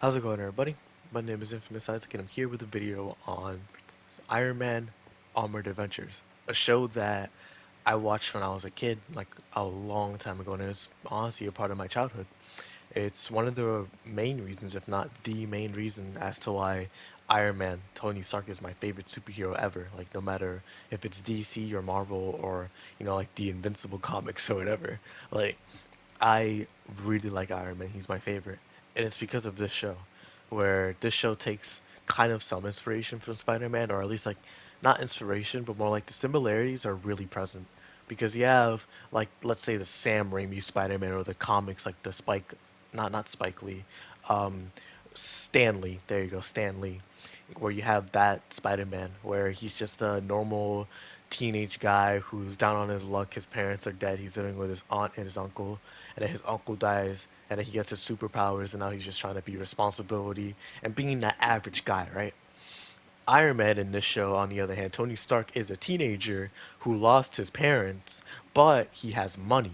How's it going, everybody? My name is Infamous Isaac, and I'm here with a video on Iron Man Armored Adventures, a show that I watched when I was a kid, like a long time ago, and it's honestly a part of my childhood. It's one of the main reasons, if not the main reason, as to why Iron Man, Tony Stark, is my favorite superhero ever. Like, no matter if it's DC or Marvel or, like the Invincible comics or whatever. Like, I really like Iron Man. He's my favorite. And it's because of this show, where this show takes kind of some inspiration from Spider-Man, or at least like not inspiration, but more like the similarities are really present. Because you have like let's say the Sam Raimi Spider-Man or the comics like the Spike not Spike Lee, um Stan Lee, there you go, Stan Lee, where you have that Spider-Man where he's just a normal teenage guy who's down on his luck. His parents are dead. He's living with his aunt and his uncle, and then his uncle dies, and then he gets his superpowers, and now he's just trying to be responsibility and being that average guy, right? Iron Man in this show, on the other hand, Tony Stark is a teenager who lost his parents, but he has money.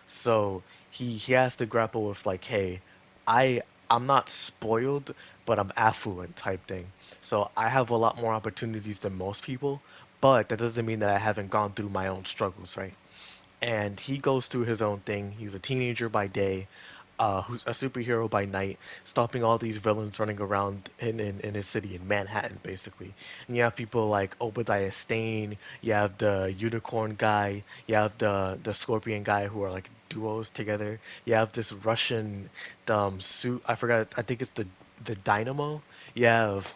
So he has to grapple with like, hey, I I'm not spoiled, but I'm affluent type thing. So I have a lot more opportunities than most people, but that doesn't mean that I haven't gone through my own struggles, right? And he goes through his own thing. He's a teenager by day, who's a superhero by night, stopping all these villains running around in his city in Manhattan, basically. And you have people like Obadiah Stane, you have the Unicorn guy, you have the Scorpion guy who are like duos together. You have this Russian suit. I forgot. I think it's the Dynamo. You have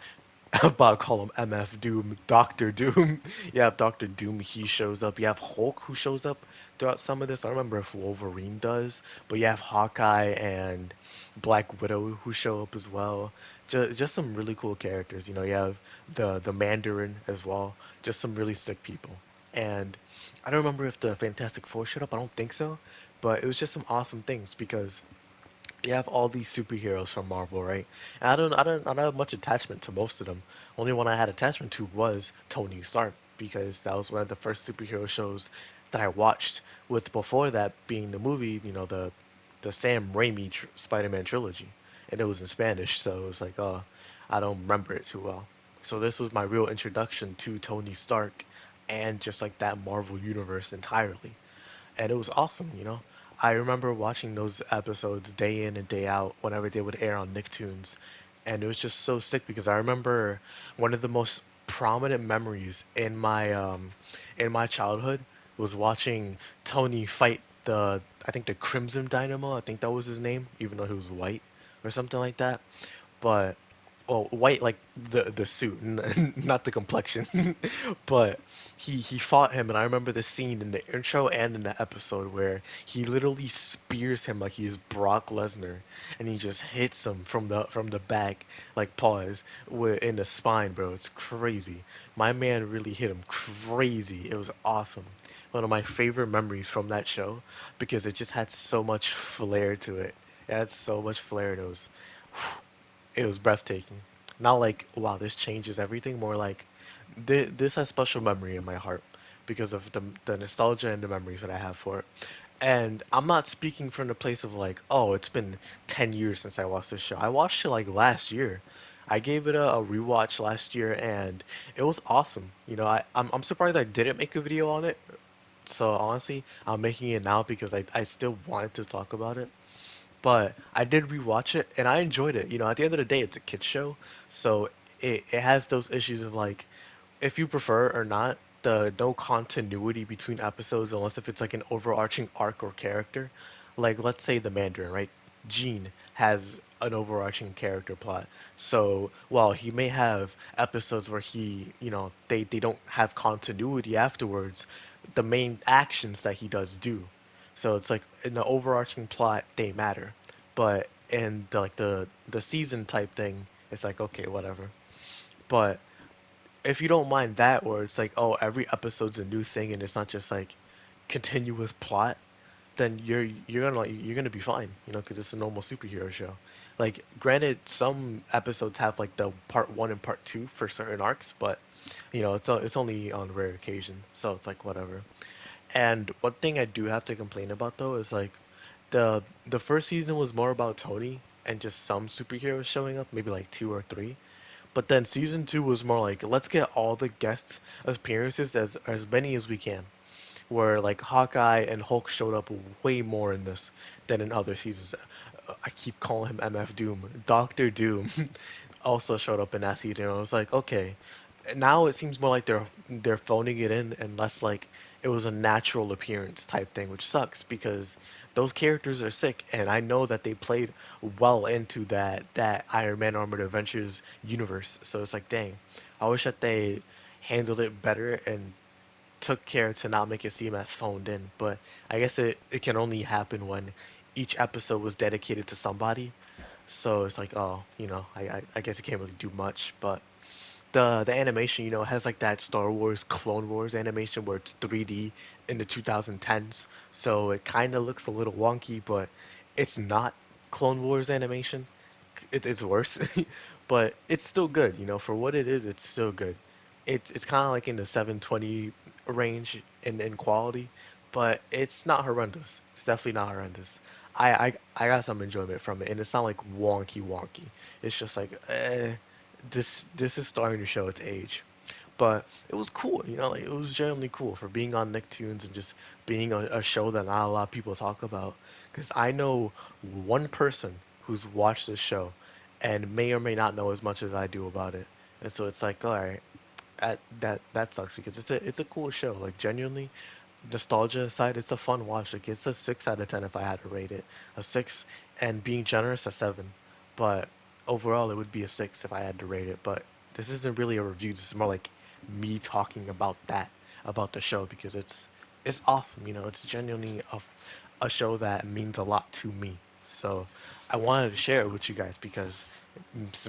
I'm about to call him MF Doom, Doctor Doom. You have Doctor Doom, he shows up. You have Hulk who shows up throughout some of this. I don't remember if Wolverine does, but you have Hawkeye and Black Widow who show up as well. Just some really cool characters. You have the Mandarin as well. Just some really sick people. And I don't remember if the Fantastic Four showed up. I don't think so, but it was just some awesome things because you have all these superheroes from Marvel, right? And I don't have much attachment to most of them. Only one I had attachment to was Tony Stark because that was one of the first superhero shows that I watched. With before that being the movie, the Sam Raimi Spider-Man trilogy, and it was in Spanish, so it was like, I don't remember it too well. So this was my real introduction to Tony Stark, and just like that Marvel universe entirely, and it was awesome. I remember watching those episodes day in and day out whenever they would air on Nicktoons, and it was just so sick because I remember one of the most prominent memories in my childhood was watching Tony fight I think the Crimson Dynamo. I think that was his name, even though he was white or something like that. But well, white like the suit, not the complexion. But he fought him, and I remember the scene in the intro and in the episode where he literally spears him like he's Brock Lesnar, and he just hits him from the back, like pause, in the spine, bro. It's crazy. My man really hit him crazy. It was awesome. One of my favorite memories from that show because it just had so much flair to it. It had so much flair. And it was breathtaking. Not like, wow, this changes everything. More like, this has special memory in my heart because of the nostalgia and the memories that I have for it. And I'm not speaking from the place of like, oh, it's been 10 years since I watched this show. I watched it like last year. I gave it a rewatch last year, and it was awesome. I'm surprised I didn't make a video on it. So honestly, I'm making it now because I still wanted to talk about it. But I did rewatch it and I enjoyed it. At the end of the day, it's a kids show, so it has those issues of like, if you prefer or not, the no continuity between episodes unless if it's like an overarching arc or character. Like let's say the Mandarin, right? Gene has an overarching character plot. So while he may have episodes where they don't have continuity afterwards, the main actions that he does do. So it's like in the overarching plot they matter. But in the season type thing, it's like okay, whatever. But if you don't mind that, where it's like, oh, every episode's a new thing and it's not just like continuous plot, then you're gonna be fine, because it's a normal superhero show. Like, granted, some episodes have like the part one and part two for certain arcs, but it's only on rare occasion, so it's like whatever. And one thing I do have to complain about though is like the first season was more about Tony, and just some superheroes showing up, maybe like two or three. But then season two was more like, let's get all the guests appearances as many as we can. Where like Hawkeye and Hulk showed up way more in this than in other seasons. I keep calling him MF Doom. Doctor Doom also showed up in that season. I was like, okay, now it seems more like they're phoning it in and less like it was a natural appearance type thing, which sucks because those characters are sick, and I know that they played well into that Iron Man Armored Adventures universe. So it's like, dang, I wish that they handled it better and took care to not make it seem as phoned in. But I guess it can only happen when each episode was dedicated to somebody. So it's like, oh, I guess it can't really do much. But the animation, has like that Star Wars Clone Wars animation where it's 3D in the 2010s. So it kind of looks a little wonky, but it's not Clone Wars animation. It's worse, but it's still good. For what it is, it's still good. It's kind of like in the 720 range in quality, but it's not horrendous. It's definitely not horrendous. I got some enjoyment from it, and it's not like wonky wonky. It's just like, this is starting to show its age. But it was cool, like it was genuinely cool for being on Nicktoons and just being a show that not a lot of people talk about. Because I know one person who's watched this show and may or may not know as much as I do about it. And so it's like, all right, that sucks because it's a cool show. Like genuinely, nostalgia aside, it's a fun watch. Like it's a 6 out of 10 if I had to rate it. A 6, and being generous, a 7. But overall, it would be a 6 if I had to rate it. But this isn't really a review. This is more like me talking about the show because it's awesome. It's genuinely a show that means a lot to me. So I wanted to share it with you guys because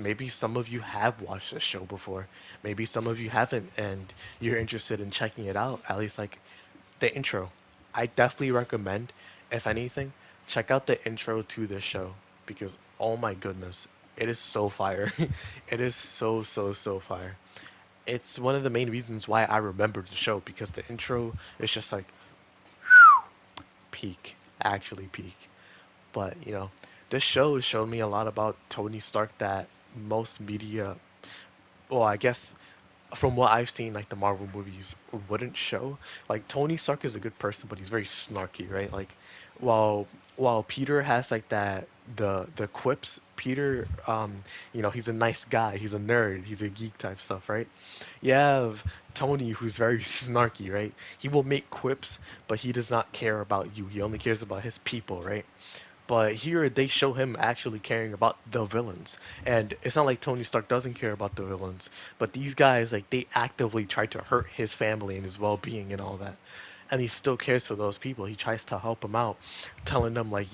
maybe some of you have watched this show before. Maybe some of you haven't, and you're interested in checking it out. At least like the intro. I definitely recommend, if anything, check out the intro to this show because oh my goodness, it is so fire. It is so fire. It's one of the main reasons why I remember the show because the intro is just like peak, actually peak. But this show has shown me a lot about Tony Stark that most media, well, I guess from what I've seen, like the Marvel movies wouldn't show. Like Tony Stark is a good person, but he's very snarky, right? Like while while Peter has like that the quips, Peter, he's a nice guy, he's a nerd, he's a geek type stuff, right? You have Tony who's very snarky, right? He will make quips, but he does not care about you. He only cares about his people, right? But here they show him actually caring about the villains. And it's not like Tony Stark doesn't care about the villains, but these guys, like, they actively try to hurt his family and his well being and all that. And he still cares for those people. He tries to help them out, telling them, like,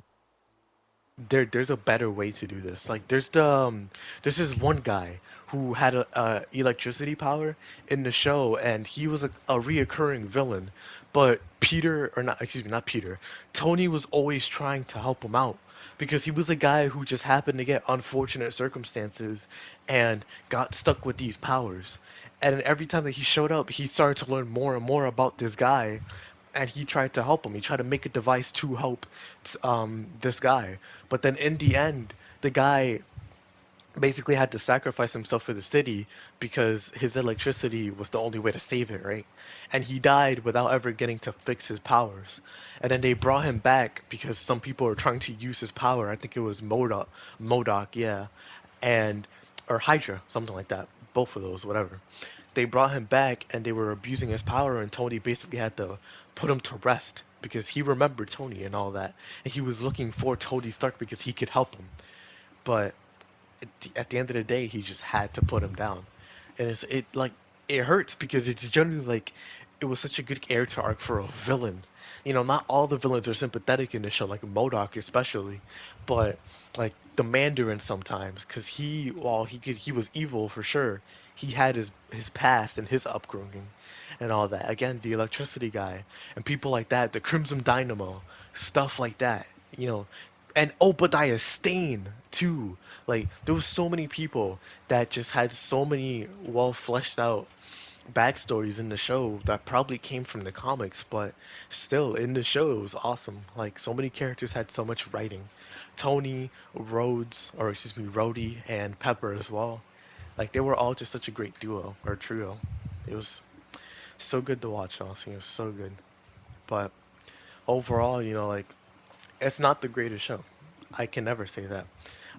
there's a better way to do this. Like there's this one guy who had a electricity power in the show, and he was a reoccurring villain. But Peter, or not, excuse me, not Peter. Tony was always trying to help him out because he was a guy who just happened to get unfortunate circumstances and got stuck with these powers. And every time that he showed up, he started to learn more and more about this guy, and he tried to help him. He tried to make a device to help this guy. But then in the end, the guy basically had to sacrifice himself for the city because his electricity was the only way to save it, right? And he died without ever getting to fix his powers. And then they brought him back because some people were trying to use his power. I think it was Modoc, yeah, and or Hydra, something like that. Both of those, whatever. They brought him back and they were abusing his power, and Tony basically had to put him to rest because he remembered Tony and all that, and he was looking for Tony Stark because he could help him. But at the end of the day, he just had to put him down, and it hurts because it's generally like it was such a good character arc for a villain. Not all the villains are sympathetic in the show, like Modoc especially, but like the Mandarin sometimes, because while he was evil for sure, he had his past and his upbringing and all that. Again, the electricity guy and people like that, the Crimson Dynamo, stuff like that. You know, and Obadiah Stane too. Like there was so many people that just had so many well fleshed out backstories in the show that probably came from the comics, but still in the show it was awesome. Like so many characters had so much writing Tony, Rhodes, or excuse me, Rhodey and Pepper as well. Like they were all just such a great duo or trio. It was so good to watch, honestly. It was so good. But overall, like it's not the greatest show. I can never say that.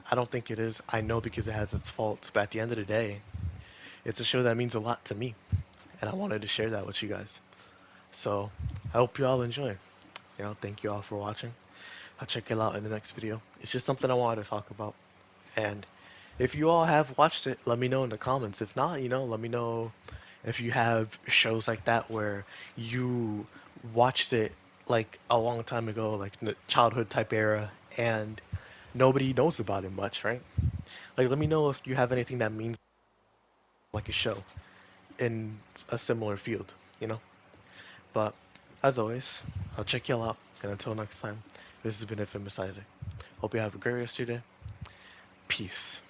I don't think it is. I know because it has its faults, but at the end of the day, it's a show that means a lot to me, and I wanted to share that with you guys. So I hope you all enjoy. Thank you all for watching. I'll check it out in the next video. It's just something I wanted to talk about. And if you all have watched it, let me know in the comments. If not, let me know if you have shows like that where you watched it like a long time ago, like in the childhood type era, and nobody knows about it much, right? Like, let me know if you have anything that means like a show in a similar field, you know? But as always, I'll check y'all out. And until next time, this has been Infamous Isaac. Hope you have a great rest of your day. Peace.